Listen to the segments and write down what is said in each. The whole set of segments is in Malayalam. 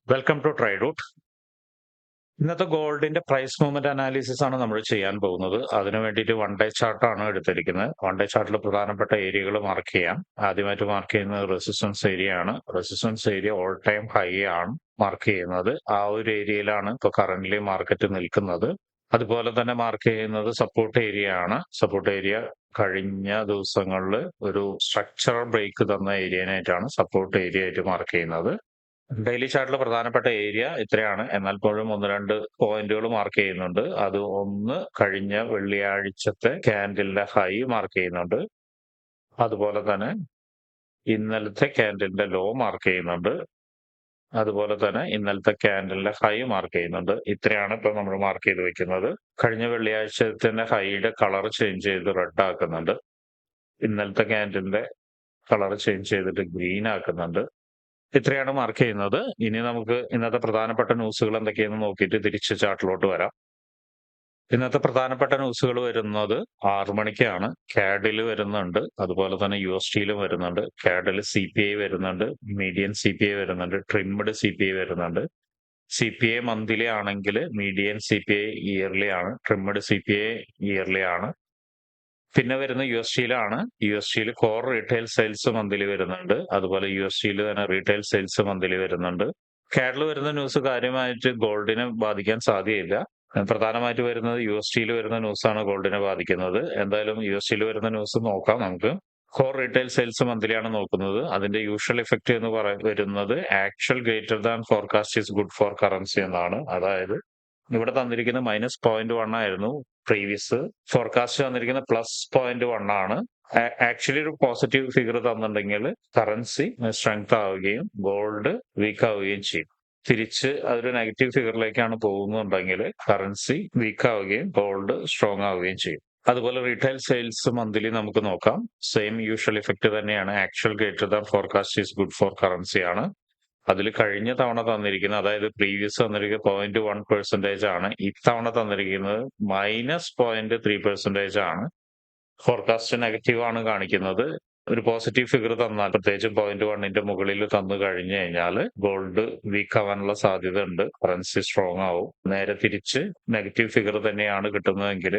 Welcome to ട്രൈഡൂട്ട്. ഇന്നത്തെ ഗോൾഡിന്റെ പ്രൈസ് മൂവ്മെന്റ് അനാലിസിസ് ആണ് നമ്മൾ ചെയ്യാൻ പോകുന്നത്. അതിനു വേണ്ടിയിട്ട് വൺ ഡേ ചാർട്ടാണ് എടുത്തിരിക്കുന്നത്. വൺ ഡേ ചാർട്ടിൽ പ്രധാനപ്പെട്ട ഏരിയകൾ മാർക്ക് ചെയ്യാം. ആദ്യമായിട്ട് മാർക്ക് ചെയ്യുന്നത് റെസിസ്റ്റൻസ് ഏരിയ ആണ്. Resistance area all time high ആണ് മാർക്ക് ചെയ്യുന്നത്. ആ ഒരു ഏരിയയിലാണ് ഇപ്പോൾ കറന്റ്ലി മാർക്കറ്റ് നിൽക്കുന്നത്. അതുപോലെ തന്നെ മാർക്ക് ചെയ്യുന്നത് സപ്പോർട്ട് ഏരിയ ആണ്. സപ്പോർട്ട് ഏരിയ കഴിഞ്ഞ ദിവസങ്ങളിൽ ഒരു സ്ട്രക്ചറൽ ബ്രേക്ക് തന്ന ഏരിയനായിട്ടാണ് സപ്പോർട്ട് ഏരിയ ആയിട്ട് മാർക്ക് ചെയ്യുന്നത്. ഡെയിലി ചാർട്ടിൽ പ്രധാനപ്പെട്ട ഏരിയ ഇത്രയാണ്. എന്നാൽ പോലും ഒന്ന് രണ്ട് പോയിന്റുകൾ മാർക്ക് ചെയ്യുന്നുണ്ട്. അത് ഒന്ന് കഴിഞ്ഞ വെള്ളിയാഴ്ചത്തെ ക്യാൻഡിലിന്റെ ഹൈ മാർക്ക് ചെയ്യുന്നുണ്ട്. അതുപോലെ തന്നെ ഇന്നലത്തെ ക്യാൻഡിലിന്റെ ലോ മാർക്ക് ചെയ്യുന്നുണ്ട്. അതുപോലെ തന്നെ ഇന്നലത്തെ ക്യാൻഡിലിന്റെ ഹൈ മാർക്ക് ചെയ്യുന്നുണ്ട്. ഇത്രയാണ് ഇപ്പൊ നമ്മൾ മാർക്ക് ചെയ്ത് വെക്കുന്നത്. കഴിഞ്ഞ വെള്ളിയാഴ്ചത്തിന്റെ ഹൈയുടെ കളർ ചേഞ്ച് ചെയ്ത് റെഡ് ആക്കുന്നുണ്ട്. ഇന്നലത്തെ ക്യാൻഡിലിന്റെ കളർ ചേഞ്ച് ചെയ്തിട്ട് ഗ്രീൻ ആക്കുന്നുണ്ട്. ഇത്രയാണ് മാർക്ക് ചെയ്യുന്നത്. ഇനി നമുക്ക് ഇന്നത്തെ പ്രധാനപ്പെട്ട ന്യൂസുകൾ എന്തൊക്കെയാണെന്ന് നോക്കിയിട്ട് തിരിച്ച് ചാർട്ടിലോട്ട് വരാം. ഇന്നത്തെ പ്രധാനപ്പെട്ട ന്യൂസുകൾ വരുന്നത് 6 മണിക്കാണ്. കാഡിൽ വരുന്നുണ്ട്, അതുപോലെ തന്നെ USD വരുന്നുണ്ട്. കാഡിൽ CPI വരുന്നുണ്ട്, മീഡിയൻ CPI വരുന്നുണ്ട്, ട്രിംഡ് CPI വരുന്നുണ്ട്. CPI മന്ത്ലി ആണെങ്കിൽ മീഡിയൻ CPI ഇയർലി ആണ്, ട്രിംഡ് CPI ഇയർലി ആണ്. പിന്നെ വരുന്ന USD core retail sales monthly വരുന്നുണ്ട്. അതുപോലെ USD തന്നെ റീറ്റെയിൽ സെയിൽസ് മന്ത്ലി വരുന്നുണ്ട്. കാഡിൽ വരുന്ന ന്യൂസ് കാര്യമായിട്ട് ഗോൾഡിനെ ബാധിക്കാൻ സാധ്യതയില്ല. പ്രധാനമായിട്ട് വരുന്നത് USD വരുന്ന ന്യൂസാണ് ഗോൾഡിനെ ബാധിക്കുന്നത്. എന്തായാലും USD വരുന്ന ന്യൂസ് നോക്കാം നമുക്ക്. കോർ റീറ്റെയിൽ സെയിൽസ് മന്ത്ലിയാണ് നോക്കുന്നത്. അതിന്റെ യൂഷ്വൽ ഇഫക്റ്റ് എന്ന് വരുന്നത് actual greater than forecast is good for currency എന്നാണ്. അതായത് ഇവിടെ തന്നിരിക്കുന്നത് -0.1 ആയിരുന്നു പ്രീവിയസ്. ഫോർകാസ്റ്റ് തന്നിരിക്കുന്നത് +0.1 ആണ്. ആക്ച്വലി ഒരു പോസിറ്റീവ് ഫിഗർ തന്നിട്ടുണ്ടെങ്കിൽ കറൻസി സ്ട്രെങ്ത് ആവുകയും ഗോൾഡ് വീക്ക് ആവുകയും ചെയ്യും. തിരിച്ച് അതൊരു നെഗറ്റീവ് ഫിഗറിലേക്കാണ് പോകുന്നുണ്ടെങ്കിൽ കറൻസി വീക്ക് ആവുകയും ഗോൾഡ് സ്ട്രോങ് ആവുകയും ചെയ്യും. അതുപോലെ റീറ്റെയിൽ സെയിൽസ് മന്ത്ലി നമുക്ക് നോക്കാം. സെയിം യൂഷ്വൽ ഇഫക്റ്റ് തന്നെയാണ്. Actual greater than forecast is good for currency ആണ്. അതിൽ കഴിഞ്ഞ തവണ തന്നിരിക്കുന്നത്, അതായത് പ്രീവിയസ് തന്നിരിക്കുന്നത് 0.1% ആണ്. ഇത്തവണ തന്നിരിക്കുന്നത് -0.3% ആണ്. ഫോർകാസ്റ്റ് നെഗറ്റീവ് ആണ് കാണിക്കുന്നത്. ഒരു പോസിറ്റീവ് ഫിഗർ തന്നാൽ, പ്രത്യേകിച്ചും 0.1ന്റെ മുകളിൽ തന്നു കഴിഞ്ഞു കഴിഞ്ഞാൽ ഗോൾഡ് വീക്ക് ആവാനുള്ള സാധ്യത ഉണ്ട്, കറൻസി സ്ട്രോങ് ആവും. നേരെ തിരിച്ച് നെഗറ്റീവ് ഫിഗർ തന്നെയാണ് കിട്ടുന്നതെങ്കിൽ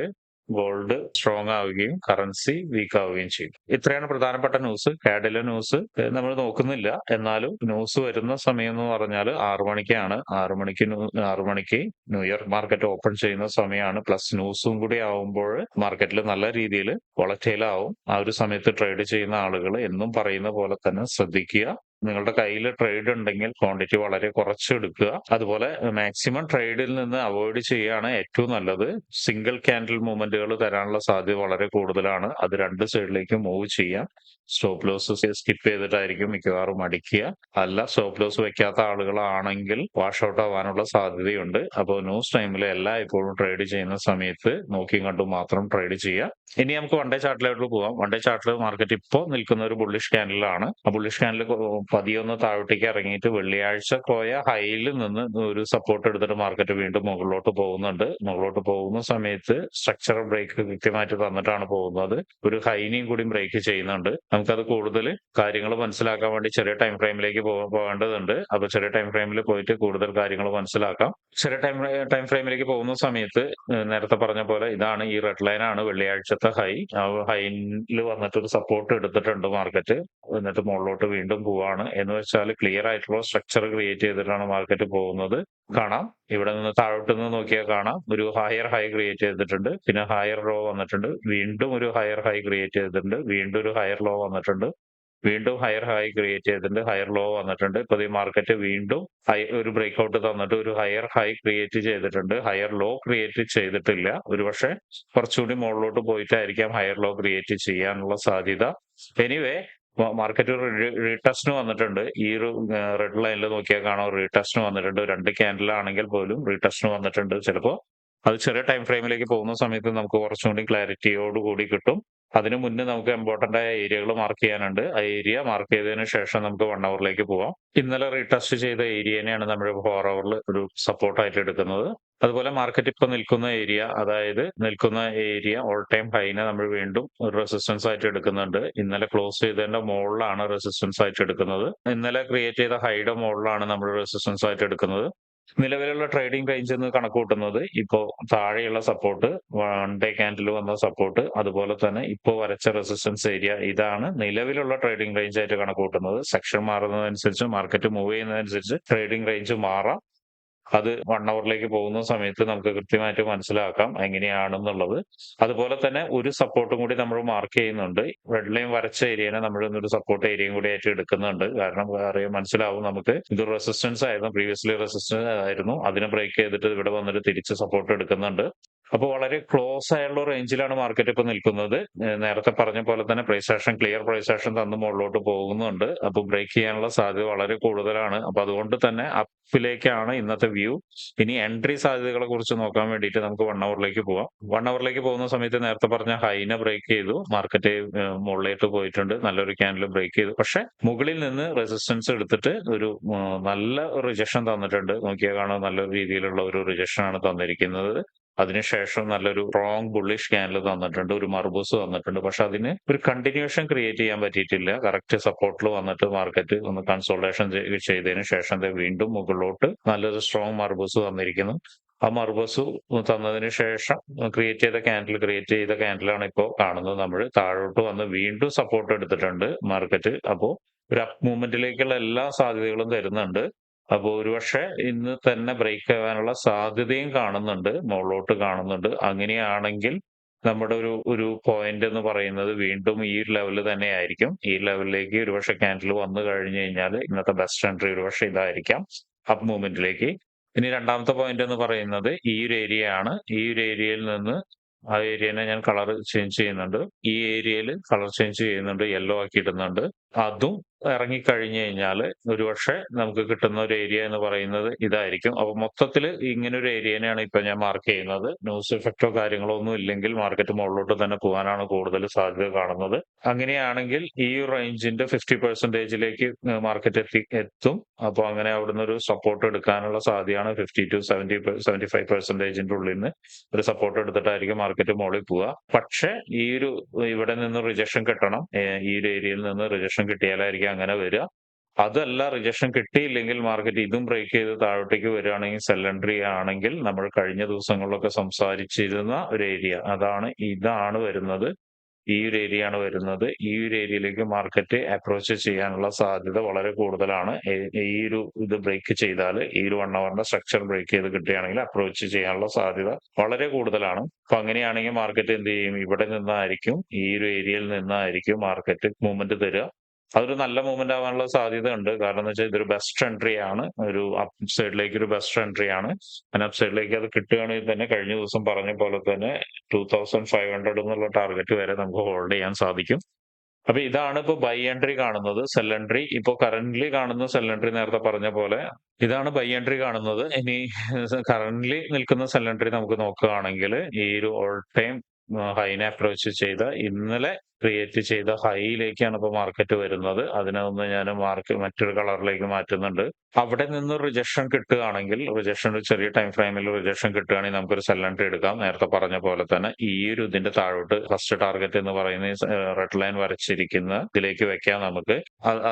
ഗോൾഡ് സ്ട്രോങ് ആവുകയും കറൻസി വീക്ക് ആവുകയും ചെയ്യും. ഇത്രയാണ് പ്രധാനപ്പെട്ട ന്യൂസ്. കാഡിലെ ന്യൂസ് നമ്മൾ നോക്കുന്നില്ല. എന്നാലും ന്യൂസ് വരുന്ന സമയം എന്ന് പറഞ്ഞാൽ 6 മണിക്കാണ്. 6 മണിക്ക് ന്യൂയോർക്ക് മാർക്കറ്റ് ഓപ്പൺ ചെയ്യുന്ന സമയമാണ്. പ്ലസ് ന്യൂസും കൂടി ആവുമ്പോൾ മാർക്കറ്റിൽ നല്ല രീതിയിൽ വോളറ്റൈൽ ആവും. ആ ഒരു സമയത്ത് ട്രേഡ് ചെയ്യുന്ന ആളുകൾ എന്നും പറയുന്ന പോലെ തന്നെ ശ്രദ്ധിക്കുക. നിങ്ങളുടെ കയ്യിൽ ട്രേഡ് ഉണ്ടെങ്കിൽ ക്വാണ്ടിറ്റി വളരെ കുറച്ചെടുക്കുക. അതുപോലെ മാക്സിമം ട്രേഡിൽ നിന്ന് അവോയ്ഡ് ചെയ്യുകയാണ് ഏറ്റവും നല്ലത്. സിംഗിൾ ക്യാൻഡിൽ മൂവ്മെന്റുകൾ തരാനുള്ള സാധ്യത വളരെ കൂടുതലാണ്. അത് രണ്ട് സൈഡിലേക്കും മൂവ് ചെയ്യാം. സ്റ്റോപ്പ് ലോസ് സ്കിപ്പ് ചെയ്തിട്ടായിരിക്കും മിക്കവാറും അടിക്കുക. അല്ല, സ്റ്റോപ്പ് ലോസ് വെക്കാത്ത ആളുകളാണെങ്കിൽ വാഷ് ഔട്ട് ആവാനുള്ള സാധ്യതയുണ്ട്. അപ്പോൾ ന്യൂസ് ടൈമിൽ എപ്പോഴും ട്രേഡ് ചെയ്യുന്ന സമയത്ത് നോക്കിയും കണ്ടും മാത്രം ട്രേഡ് ചെയ്യുക. ഇനി നമുക്ക് വൺ ഡേ ചാർട്ടിലോട്ട് പോവാം. വൺ ഡേ ചാർട്ടിൽ മാർക്കറ്റ് ഇപ്പോൾ നിൽക്കുന്ന ഒരു ബുള്ളിഷ് ക്യാൻഡിലാണ്. ആ ബുള്ളിഷ് ക്യാൻഡിൽ പതിയൊന്ന് താഴോട്ടേക്ക് ഇറങ്ങിയിട്ട് വെള്ളിയാഴ്ച പോയ ഹൈയിൽ നിന്ന് ഒരു സപ്പോർട്ട് എടുത്തിട്ട് മാർക്കറ്റ് വീണ്ടും മുകളിലോട്ട് പോകുന്നുണ്ട്. മുകളിലോട്ട് പോകുന്ന സമയത്ത് സ്ട്രക്ചറൽ ബ്രേക്ക് കൃത്യമായിട്ട് തന്നിട്ടാണ് പോകുന്നത്. ഒരു ഹൈനെയും കൂടി ബ്രേക്ക് ചെയ്യുന്നുണ്ട്. നമുക്കത് കൂടുതൽ കാര്യങ്ങൾ മനസ്സിലാക്കാൻ വേണ്ടി ചെറിയ ടൈം ഫ്രെയിമിലേക്ക് പോകേണ്ടതുണ്ട്. അപ്പൊ ചെറിയ ടൈം ഫ്രെയിമിൽ പോയിട്ട് കൂടുതൽ കാര്യങ്ങൾ മനസ്സിലാക്കാം. ചെറിയ ടൈം ഫ്രെയിമിലേക്ക് പോകുന്ന സമയത്ത് നേരത്തെ പറഞ്ഞ പോലെ ഇതാണ്, ഈ റെഡ് ലൈൻ ആണ് വെള്ളിയാഴ്ചത്തെ ഹൈ. ആ ഹൈയിൽ വന്നിട്ട് ഒരു സപ്പോർട്ട് എടുത്തിട്ടുണ്ട് മാർക്കറ്റ്. എന്നിട്ട് മുകളിലോട്ട് വീണ്ടും പോവാണ്. എന്ന് വെച്ചാൽ ക്ലിയർ ആയിട്ടുള്ള സ്ട്രക്ചർ ക്രിയേറ്റ് ചെയ്തിട്ടാണ് മാർക്കറ്റ് പോകുന്നത്. കാണാം, ഇവിടെ നിന്ന് താഴോട്ട് നിന്ന് നോക്കിയാൽ കാണാം, ഒരു ഹയർ ഹൈ ക്രിയേറ്റ് ചെയ്തിട്ടുണ്ട്. പിന്നെ ഹയർ ലോ വന്നിട്ടുണ്ട്. വീണ്ടും ഒരു ഹയർ ഹൈ ക്രിയേറ്റ് ചെയ്തിട്ടുണ്ട്. വീണ്ടും ഒരു ഹയർ ലോ വന്നിട്ടുണ്ട്. വീണ്ടും ഹയർ ഹൈ ക്രിയേറ്റ് ചെയ്തിട്ടുണ്ട്. ഹയർ ലോ വന്നിട്ടുണ്ട്. ഇപ്പൊ ഈ മാർക്കറ്റ് വീണ്ടും ഒരു ബ്രേക്ക്ഔട്ട് തന്നിട്ട് ഒരു ഹയർ ഹൈ ക്രിയേറ്റ് ചെയ്തിട്ടുണ്ട്. ഹയർ ലോ ക്രിയേറ്റ് ചെയ്തിട്ടില്ല. ഒരുപക്ഷെ കുറച്ചുകൂടി മുകളിലോട്ട് പോയിട്ടായിരിക്കാം ഹയർ ലോ ക്രിയേറ്റ് ചെയ്യാനുള്ള സാധ്യത. എനിവേ, മാർക്കറ്റ് റീടെസ്റ്റിന് വന്നിട്ടുണ്ട്. ഈ ഒരു റെഡ് ലൈനിൽ നോക്കിയാൽ കാണാം, റീടെസ്റ്റിന് വന്നിട്ടുണ്ട്. 2 ക്യാൻഡിൽ ആണെങ്കിൽ പോലും റീടെസ്റ്റിന് വന്നിട്ടുണ്ട്. ചിലപ്പോ അത് ചെറിയ ടൈം ഫ്രെയിമിലേക്ക് പോകുന്ന സമയത്ത് നമുക്ക് കുറച്ചുകൂടി ക്ലാരിറ്റിയോട് കൂടി കിട്ടും. അതിനു മുന്നേ നമുക്ക് ഇമ്പോർട്ടന്റ് ആയ ഏരിയകൾ മാർക്ക് ചെയ്യാനുണ്ട്. ആ ഏരിയ മാർക്ക് ചെയ്തതിനു ശേഷം നമുക്ക് 1 അവറിലേക്ക് പോവാം. ഇന്നലെ റീടെസ്റ്റ് ചെയ്ത ഏരിയനെയാണ് നമ്മൾ 4 അവറിൽ ഒരു സപ്പോർട്ടായിട്ട് എടുക്കുന്നത്. അതുപോലെ മാർക്കറ്റ് ഇപ്പൊ നിൽക്കുന്ന ഏരിയ, അതായത് നിൽക്കുന്ന ഏരിയ ഓൾ ടൈം ഹൈനെ നമ്മൾ വീണ്ടും ഒരു റെസിസ്റ്റൻസ് ആയിട്ട് എടുക്കുന്നുണ്ട്. ഇന്നലെ ക്ലോസ് ചെയ്തതിന്റെ മുകളിലാണ് റെസിസ്റ്റൻസ് ആയിട്ട് എടുക്കുന്നത്. ഇന്നലെ ക്രിയേറ്റ് ചെയ്ത ഹൈയുടെ മുകളിലാണ് നമ്മൾ റെസിസ്റ്റൻസ് ആയിട്ട് എടുക്കുന്നത്. നിലവിലുള്ള ട്രേഡിംഗ് റേഞ്ച് എന്ന് കണക്കുകൂട്ടുന്നത് ഇപ്പോ താഴെയുള്ള സപ്പോർട്ട്, വൺ ഡേ ക്യാൻഡിൽ വന്ന സപ്പോർട്ട്, അതുപോലെ തന്നെ ഇപ്പോൾ വരച്ച റെസിസ്റ്റൻസ് ഏരിയ, ഇതാണ് നിലവിലുള്ള ട്രേഡിംഗ് റേഞ്ച് ആയിട്ട് കണക്കുകൂട്ടുന്നത്. സെക്ഷൻ മാറുന്നതനുസരിച്ച്, മാർക്കറ്റ് മൂവ് ചെയ്യുന്നതനുസരിച്ച് ട്രേഡിംഗ് റേഞ്ച് മാറാം. അത് 1 ഹവറിലേക്ക് പോകുന്ന സമയത്ത് നമുക്ക് കൃത്യമായിട്ട് മനസ്സിലാക്കാം എങ്ങനെയാണെന്നുള്ളത്. അതുപോലെ തന്നെ ഒരു സപ്പോർട്ടും കൂടി നമ്മൾ മാർക്ക് ചെയ്യുന്നുണ്ട്. റെഡ് ലൈൻ വരച്ച ഏരിയനെ നമ്മൾ ഇന്നൊരു സപ്പോർട്ട് ഏരിയയും കൂടി ആയിട്ട് എടുക്കുന്നുണ്ട്. കാരണം മനസ്സിലാവും നമുക്ക്, ഇത് റെസിസ്റ്റൻസ് ആയിരുന്നു, പ്രീവിയസ്ലി റെസിസ്റ്റൻസ് ആയിരുന്നു. അതിനെ ബ്രേക്ക് ചെയ്തിട്ട് ഇവിടെ വന്നിട്ട് തിരിച്ച് സപ്പോർട്ട് എടുക്കുന്നുണ്ട്. അപ്പോൾ വളരെ ക്ലോസ് ആയുള്ള റേഞ്ചിലാണ് മാർക്കറ്റ് ഇപ്പൊ നിൽക്കുന്നത്. നേരത്തെ പറഞ്ഞ പോലെ തന്നെ price action, clear price action തന്ന് മുകളിലോട്ട് പോകുന്നുണ്ട്. അപ്പൊ ബ്രേക്ക് ചെയ്യാനുള്ള സാധ്യത വളരെ കൂടുതലാണ്. അപ്പൊ അതുകൊണ്ട് തന്നെ അപ്പിലേക്കാണ് ഇന്നത്തെ വ്യൂ. ഇനി എൻട്രി സാധ്യതകളെ കുറിച്ച് നോക്കാൻ വേണ്ടിയിട്ട് നമുക്ക് 1 ഹവറിലേക്ക് പോവാം. 1 ഹവറിലേക്ക് പോകുന്ന സമയത്ത് നേരത്തെ പറഞ്ഞ ഹൈനെ ബ്രേക്ക് ചെയ്തു, മാർക്കറ്റ് മുകളിലേക്ക് പോയിട്ടുണ്ട്, നല്ലൊരു ക്യാൻഡിൽ ബ്രേക്ക് ചെയ്തു. പക്ഷെ മുകളിൽ നിന്ന് റെസിസ്റ്റൻസ് എടുത്തിട്ട് ഒരു നല്ല റിജക്ഷൻ തന്നിട്ടുണ്ട്. നോക്കിയാൽ കാണാൻ നല്ല രീതിയിലുള്ള ഒരു റിജക്ഷൻ ആണ് തന്നിരിക്കുന്നത്. അതിനുശേഷം നല്ലൊരു സ്ട്രോങ് ബുള്ളിഷ് ക്യാൻഡിൽ തന്നിട്ടുണ്ട്, ഒരു മർബൂസ് തന്നിട്ടുണ്ട്. പക്ഷെ അതിന് ഒരു കണ്ടിന്യൂഷൻ ക്രിയേറ്റ് ചെയ്യാൻ പറ്റിയിട്ടില്ല. കറക്റ്റ് സപ്പോർട്ടിൽ വന്നിട്ട് മാർക്കറ്റ് ഒന്ന് കൺസോൾട്ടേഷൻ ചെയ്തതിനു ശേഷം വീണ്ടും മുകളിലോട്ട് നല്ലൊരു സ്ട്രോങ് മർബൂസ് തന്നിരിക്കുന്നു. ആ മർബൂസ് തന്നതിന് ശേഷം ക്രിയേറ്റ് ചെയ്ത ക്യാൻഡിലാണ് ഇപ്പോൾ കാണുന്നത്. നമ്മൾ താഴോട്ട് വന്ന് വീണ്ടും സപ്പോർട്ട് എടുത്തിട്ടുണ്ട് മാർക്കറ്റ്. അപ്പോ ഒരു അപ്പ് മൂവ്മെന്റിലേക്കുള്ള എല്ലാ സാധ്യതകളും തരുന്നുണ്ട്. അപ്പൊ ഒരുപക്ഷെ ഇന്ന് തന്നെ ബ്രേക്ക് ആവാനുള്ള സാധ്യതയും കാണുന്നുണ്ട്, മുകളിലോട്ട് കാണുന്നുണ്ട്. അങ്ങനെയാണെങ്കിൽ നമ്മുടെ ഒരു പോയിന്റ് എന്ന് പറയുന്നത് വീണ്ടും ഈ ഒരു ലെവല് തന്നെ ആയിരിക്കും. ഈ ലെവലിലേക്ക് ഒരുപക്ഷെ ക്യാൻഡിൽ വന്നു കഴിഞ്ഞു കഴിഞ്ഞാൽ ഇന്നത്തെ ബെസ്റ്റ് എൻട്രി ഒരുപക്ഷെ ഇതായിരിക്കാം, അപ്പ് മൂവ്മെന്റിലേക്ക്. ഇനി രണ്ടാമത്തെ പോയിന്റ് എന്ന് പറയുന്നത് ഈ ഒരു ഏരിയ ആണ്. ഈ ഒരു ഏരിയയിൽ നിന്ന് ആ ഏരിയനെ ഞാൻ കളർ ചേഞ്ച് ചെയ്യുന്നുണ്ട്. ഈ ഏരിയയിൽ കളർ ചേഞ്ച് ചെയ്യുന്നുണ്ട്, യെല്ലോ ആക്കി ഇടുന്നുണ്ട്. അതും ഇറങ്ങിക്കഴിഞ്ഞു കഴിഞ്ഞാല് ഒരുപക്ഷെ നമുക്ക് കിട്ടുന്ന ഒരു ഏരിയ എന്ന് പറയുന്നത് ഇതായിരിക്കും. അപ്പൊ മൊത്തത്തിൽ ഇങ്ങനെ ഒരു ഏരിയനെയാണ് ഇപ്പൊ ഞാൻ മാർക്ക് ചെയ്യുന്നത്. ന്യൂസ് എഫക്റ്റോ കാര്യങ്ങളോ ഒന്നും ഇല്ലെങ്കിൽ മാർക്കറ്റ് മുകളിലോട്ട് തന്നെ പോകാനാണ് കൂടുതൽ സാധ്യത കാണുന്നത്. അങ്ങനെയാണെങ്കിൽ ഈ റേഞ്ചിന്റെ 50%ലേക്ക് മാർക്കറ്റ് എത്തും. അപ്പൊ അങ്ങനെ അവിടുന്ന് ഒരു സപ്പോർട്ട് എടുക്കാനുള്ള സാധ്യതയാണ്. 50 to 75% ഉള്ളിൽ നിന്ന് ഒരു സപ്പോർട്ട് എടുത്തിട്ടായിരിക്കും മാർക്കറ്റ് മുകളിൽ പോവുക. പക്ഷെ ഇവിടെ നിന്ന് റിജക്ഷൻ കിട്ടണം. ഈ ഒരു ഏരിയയിൽ നിന്ന് റിജക്ഷൻ കിട്ടിയാലായിരിക്കും അങ്ങനെ വരിക. അതല്ല, റിജക്ഷൻ കിട്ടിയില്ലെങ്കിൽ മാർക്കറ്റ് ഇതും ബ്രേക്ക് ചെയ്ത് താഴോട്ടേക്ക് വരികയാണെങ്കിൽ, സെൽ എൻട്രി ആണെങ്കിൽ നമ്മൾ കഴിഞ്ഞ ദിവസങ്ങളിലൊക്കെ സംസാരിച്ചിരുന്ന ഒരു ഏരിയ, ഇതാണ് വരുന്നത്. ഈ ഒരു ഏരിയ ആണ് വരുന്നത്. ഈ ഒരു ഏരിയയിലേക്ക് മാർക്കറ്റ് അപ്രോച്ച് ചെയ്യാനുള്ള സാധ്യത വളരെ കൂടുതലാണ്. ഇത് ബ്രേക്ക് ചെയ്താൽ, ഈ ഒരു 1 ഹവറിന്റെ സ്ട്രക്ചർ ബ്രേക്ക് ചെയ്ത് കിട്ടുകയാണെങ്കിൽ അപ്രോച്ച് ചെയ്യാനുള്ള സാധ്യത വളരെ കൂടുതലാണ്. അപ്പൊ അങ്ങനെയാണെങ്കിൽ മാർക്കറ്റ് എന്ത് ചെയ്യും? ഇവിടെ നിന്നായിരിക്കും, ഈ ഒരു ഏരിയയിൽ നിന്നായിരിക്കും മാർക്കറ്റ് മൂവ്മെന്റ് തരിക. അതൊരു നല്ല മൂവ്മെന്റ് ആവാനുള്ള സാധ്യത ഉണ്ട്. കാരണം എന്ന് വെച്ചാൽ ഇതൊരു ബെസ്റ്റ് എൻട്രി ആണ്, ഒരു അപ്പ് സൈഡിലേക്ക് ഒരു ബെസ്റ്റ് എൻട്രി ആണ്. അങ്ങനെ അപ്പ് സൈഡിലേക്ക് അത് കിട്ടുകയാണെങ്കിൽ തന്നെ കഴിഞ്ഞ ദിവസം പറഞ്ഞ പോലെ തന്നെ 2500 എന്നുള്ള ടാർഗറ്റ് വരെ നമുക്ക് ഹോൾഡ് ചെയ്യാൻ സാധിക്കും. അപ്പൊ ഇതാണ് ഇപ്പൊ ബൈ എൻട്രി കാണുന്നത്. സെൽ എൻട്രി ഇപ്പൊ കറന്റ്ലി കാണുന്ന സെൽ എൻട്രി നേരത്തെ പറഞ്ഞ പോലെ ഇതാണ് ബൈ എൻട്രി കാണുന്നത്. ഇനി കറന്റ്ലി നിൽക്കുന്ന സെൽ എൻട്രി നമുക്ക് നോക്കുകയാണെങ്കിൽ ഈ ഒരു ഓൾ ടൈം ഹൈനെ അപ്രോച്ച് ചെയ്ത, ഇന്നലെ ക്രിയേറ്റ് ചെയ്ത ഹൈയിലേക്കാണ് ഇപ്പൊ മാർക്കറ്റ് വരുന്നത്. അതിനൊന്ന് ഞാൻ മറ്റൊരു കളറിലേക്ക് മാറ്റുന്നുണ്ട്. അവിടെ നിന്ന് റിജക്ഷൻ കിട്ടുകയാണെങ്കിൽ, ഒരു ചെറിയ ടൈം ഫ്രെയിമിൽ റിജക്ഷൻ കിട്ടുകയാണെങ്കിൽ നമുക്കൊരു സെൽ എൻട്രി എടുക്കാം. നേരത്തെ പറഞ്ഞ പോലെ തന്നെ ഇതിന്റെ താഴോട്ട് ഫസ്റ്റ് ടാർഗറ്റ് എന്ന് പറയുന്ന റെഡ് ലൈൻ വരച്ചിരിക്കുന്ന ഇതിലേക്ക് വെക്കാം നമുക്ക്.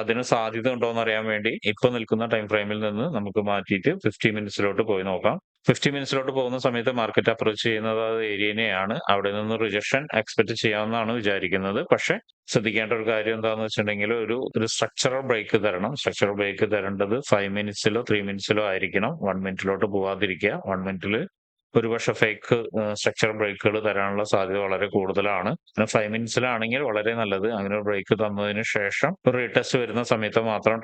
അതിന് സാധ്യത ഉണ്ടോ എന്ന് അറിയാൻ വേണ്ടി ഇപ്പൊ നിൽക്കുന്ന ടൈം ഫ്രെയിമിൽ നിന്ന് നമുക്ക് മാറ്റിയിട്ട് 50 മിനിറ്റ്സിലോട്ട് പോയി നോക്കാം. 50 മിനിറ്റ്സിലോട്ട് പോകുന്ന സമയത്ത് മാർക്കറ്റ് അപ്രോച്ച് ചെയ്യുന്നത് ആ ഏരിയനെയാണ്. അവിടെ നിന്ന് റിജക്ഷൻ എക്സ്പെക്ട് ചെയ്യാമെന്നാണ് വിചാരിക്കുന്നത്. പക്ഷെ ശ്രദ്ധിക്കേണ്ട ഒരു കാര്യം എന്താണെന്ന് വെച്ചിട്ടുണ്ടെങ്കിൽ ഒരു സ്ട്രക്ചറൽ ബ്രേക്ക് തരണം. സ്ട്രക്ചറൽ ബ്രേക്ക് തരേണ്ടത് 5 മിനിറ്റ്സിലോ 3 മിനിറ്റ്സിലോ ആയിരിക്കണം. 1 മിനിറ്റിലോട്ട് പോവാതിരിക്കുക. 1 മിനിറ്റിൽ ഒരുപക്ഷെ ഫേക്ക് സ്ട്രക്ചർ ബ്രേക്കുകൾ തരാനുള്ള സാധ്യത വളരെ കൂടുതലാണ്. 5 മിനിറ്റ്സിലാണെങ്കിൽ വളരെ നല്ലത്. അങ്ങനെ ഒരു ബ്രേക്ക് തന്നതിന് ശേഷം റീടെസ്റ്റ് വരുന്ന സമയത്ത് മാത്രം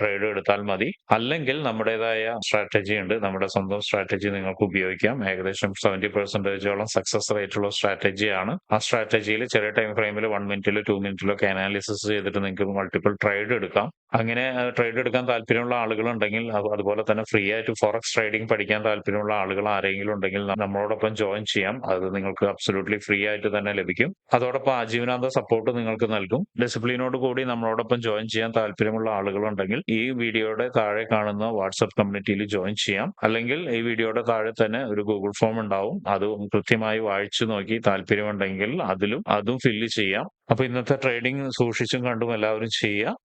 ട്രേഡ് എടുത്താൽ മതി. അല്ലെങ്കിൽ നമ്മുടേതായ സ്ട്രാറ്റജി ഉണ്ട്. നമ്മുടെ സ്വന്തം സ്ട്രാറ്റജി നിങ്ങൾക്ക് ഉപയോഗിക്കാം. ഏകദേശം 70%ഓളം സക്സസ് റേറ്റ് ഉള്ള സ്ട്രാറ്റജിയാണ്. ആ സ്ട്രാറ്റജിയിൽ ചെറിയ ടൈം ഫ്രെയിമിൽ 1 മിനിറ്റിലോ 2 മിനിറ്റിലോ ഒക്കെ അനാലിസിസ് ചെയ്തിട്ട് നിങ്ങൾക്ക് മൾട്ടിപ്പിൾ ട്രേഡ് എടുക്കാം. അങ്ങനെ ട്രേഡ് എടുക്കാൻ താല്പര്യമുള്ള ആളുകളുണ്ടെങ്കിൽ അതുപോലെ തന്നെ ഫ്രീ ആയിട്ട് ഫോറക്സ് ട്രേഡിംഗ് പഠിക്കാൻ താല്പര്യമുള്ള ആളുകൾ ആരെങ്കിലും ഉണ്ടെങ്കിൽ നമ്മളോടൊപ്പം ജോയിൻ ചെയ്യാം. അത് നിങ്ങൾക്ക് അബ്സല്യൂട്ട്ലി ഫ്രീ ആയിട്ട് തന്നെ ലഭിക്കും. അതോടൊപ്പം ആജീവനാന്ത സപ്പോർട്ട് നിങ്ങൾക്ക് നൽകും. ഡിസിപ്ലിനോട് കൂടി നമ്മളോടൊപ്പം ജോയിൻ ചെയ്യാൻ താല്പര്യമുള്ള ആളുകളുണ്ടെങ്കിൽ ഈ വീഡിയോയുടെ താഴെ കാണുന്ന വാട്സ്ആപ്പ് കമ്മ്യൂണിറ്റിയിൽ ജോയിൻ ചെയ്യാം. അല്ലെങ്കിൽ ഈ വീഡിയോയുടെ താഴെ തന്നെ ഒരു ഗൂഗിൾ ഫോം ഉണ്ടാവും. അത് കൃത്യമായി വായിച്ചു നോക്കി താല്പര്യമുണ്ടെങ്കിൽ അതും ഫില്ല് ചെയ്യാം. അപ്പൊ ഇന്നത്തെ ട്രേഡിംഗ് സൂക്ഷിച്ചും കണ്ടും എല്ലാവരും ചെയ്യുക.